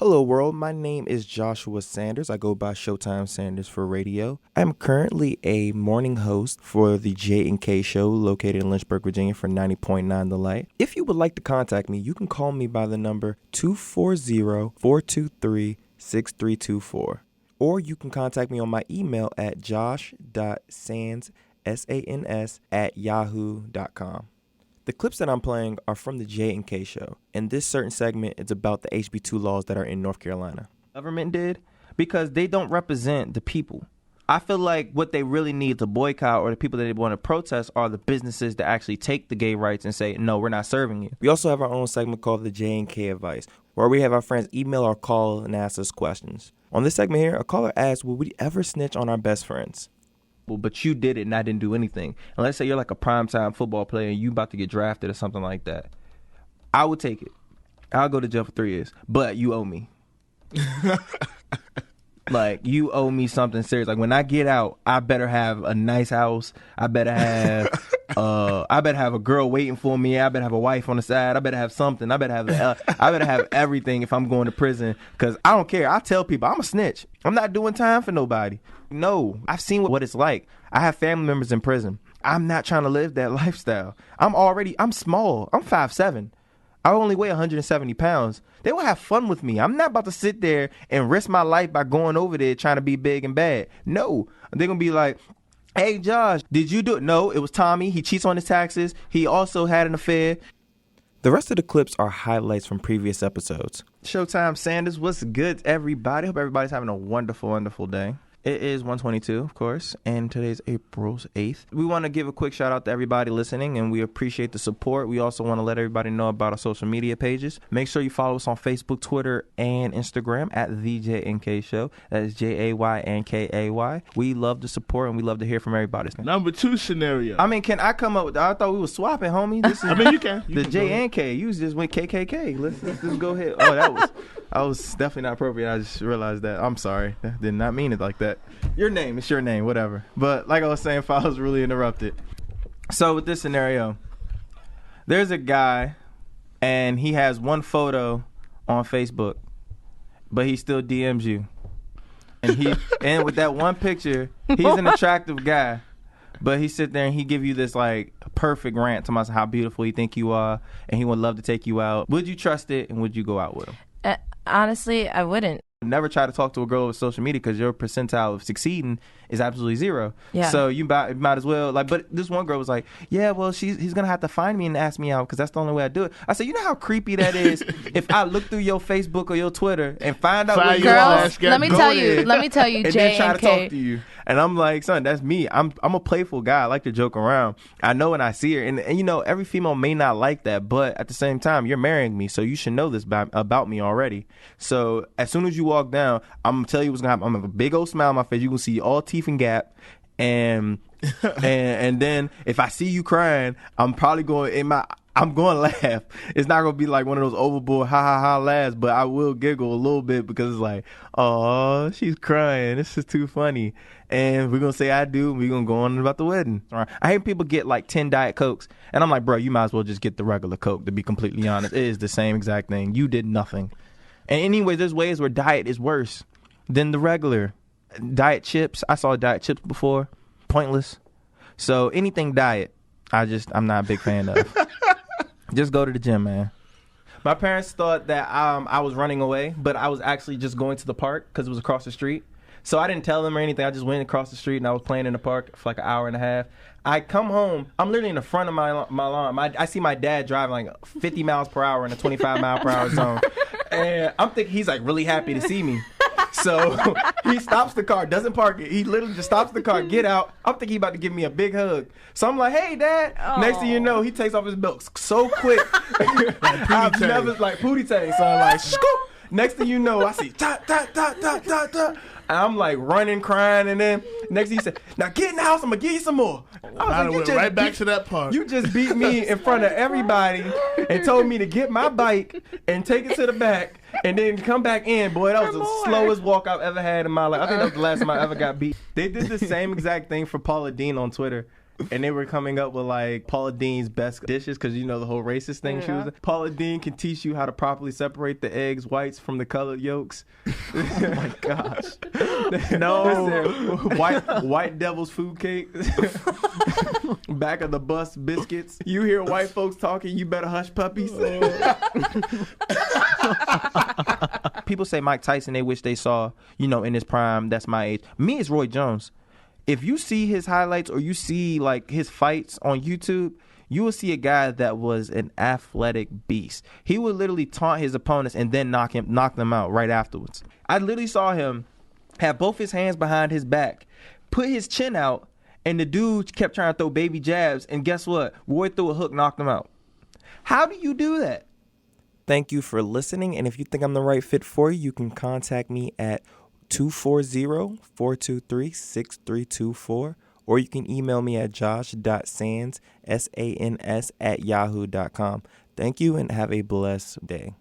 Hello world, my name is Joshua Sanders. I go by Showtime Sanders for radio. I'm currently a morning host for the J and K show located in Lynchburg, Virginia for 90.9 The Light. If you would like to contact me, you can call me by the number 240-423-6324. Or you can contact me on my email at josh.sands, SANS, @yahoo.com. The clips that I'm playing are from the J and K show. In this certain segment, it's about the HB2 laws that are in North Carolina. Government did because they don't represent the people. I feel like what they really need to boycott or the people that they want to protest are the businesses that actually take the gay rights and say, no, we're not serving you. We also have our own segment called the J and K Advice, where we have our friends email or call and ask us questions. On this segment here, a caller asks, will we ever snitch on our best friends? But you did it and I didn't do anything. And let's say you're like a primetime football player and you about to get drafted or something like that. I would take it. I'll go to jail for 3 years. But you owe me. Like, you owe me something serious. Like, when I get out, I better have a nice house. I better have a girl waiting for me. I better have a wife on the side. I better have something. I better have everything if I'm going to prison. Because I don't care. I tell people, I'm a snitch. I'm not doing time for nobody. No, I've seen what it's like. I have family members in prison. I'm not trying to live that lifestyle. I'm small. I'm 5'7". I only weigh 170 pounds. They will have fun with me. I'm not about to sit there and risk my life by going over there trying to be big and bad. No, they're going to be like, hey, Josh, did you do it? No, it was Tommy. He cheats on his taxes. He also had an affair. The rest of the clips are highlights from previous episodes. Showtime Sanders, what's good, everybody? Hope everybody's having a wonderful, wonderful day. It is 1:22, of course, and today's April 8th. We want to give a quick shout out to everybody listening, and we appreciate the support. We also want to let everybody know about our social media pages. Make sure you follow us on Facebook, Twitter, and Instagram at The JNK Show. That is JAYNKAY. We love the support, and we love to hear from everybody. Number 2 scenario. I mean, can I come up with, I thought we were swapping, homie. This is, I mean, you can. The JNK. You just went KKK. Let's just go ahead. Oh, that was definitely not appropriate. I just realized that. I'm sorry. I did not mean it like that. It's your name, whatever. But like I was saying, I was really interrupted. So with this scenario, there's a guy, and he has one photo on Facebook, but he still DMs you. And with that one picture, he's an attractive guy, but he sit there and he give you this like perfect rant to how beautiful he think you are, and he would love to take you out. Would you trust it, and would you go out with him? Honestly, I wouldn't. Never try to talk to a girl with social media because your percentile of succeeding is absolutely 0. Yeah. So you might as well but this one girl was like, yeah, well he's gonna have to find me and ask me out because that's the only way I do it. I said, you know how creepy that is if I look through your Facebook or your Twitter and find out what girls. Let me tell you, and then try to talk to you. And I'm like, son, that's me. I'm a playful guy. I like to joke around. I know when I see her, and you know, every female may not like that, but at the same time, you're marrying me, so you should know this about me already. So as soon as you walk down, I'm gonna tell you what's gonna happen. I'm gonna have a big old smile on my face. You can see all teeth and gap, and then if I see you crying, I'm probably I'm going to laugh. It's not going to be like one of those overboard ha ha ha laughs, but I will giggle a little bit because it's like, oh, she's crying. This is too funny. And we're going to say I do, and we're going to go on about the wedding. All right. I hate people get like 10 Diet Cokes, and I'm like, bro, you might as well just get the regular Coke, to be completely honest. It is the same exact thing. You did nothing. And anyways, there's ways where diet is worse than the regular. Diet chips, I saw diet chips before. Pointless. So anything diet, I'm not a big fan of. Just go to the gym, man. My parents thought that I was running away, but I was actually just going to the park because it was across the street. So I didn't tell them or anything. I just went across the street and I was playing in the park for like an hour and a half. I come home. I'm literally in the front of my lawn. I see my dad driving like 50 miles per hour in a 25 mile per hour zone. And I'm thinking he's like really happy to see me. So he stops the car, doesn't park it. He literally just stops the car, get out. I'm thinking he's about to give me a big hug. So I'm like, hey, Dad. Oh. Next thing you know, he takes off his belt so quick. I've never, like Pootie Tang. So I'm like, scoop. Next thing you know, I see, ta, ta, ta, ta, ta, ta. And I'm like running, crying, and then next thing he said, now get in the house, I'm going to give you some more. I went right back to that part. You just beat me in front of everybody and told me to get my bike and take it to the back and then come back in. Boy, that was the slowest walk I've ever had in my life. I think that was the last time I ever got beat. They did the same exact thing for Paula Deen on Twitter. and they were coming up with like Paula Deen's best dishes because you know the whole racist thing she was. Paula Deen can teach you how to properly separate the eggs whites from the colored yolks. Oh my gosh! No, white devil's food cake. Back of the bus biscuits. You hear white folks talking, you better hush puppies. People say Mike Tyson they wish they saw, in his prime. That's my age. Me, it's Roy Jones. If you see his highlights or you see like his fights on YouTube, you will see a guy that was an athletic beast. He would literally taunt his opponents and then knock them out right afterwards. I literally saw him have both his hands behind his back, put his chin out, and the dude kept trying to throw baby jabs, and guess what? Roy threw a hook, knocked him out. How do you do that? Thank you for listening, and if you think I'm the right fit for you, you can contact me at 240-423-6324, or you can email me at josh.sands, SANS, @yahoo.com. Thank you, and have a blessed day.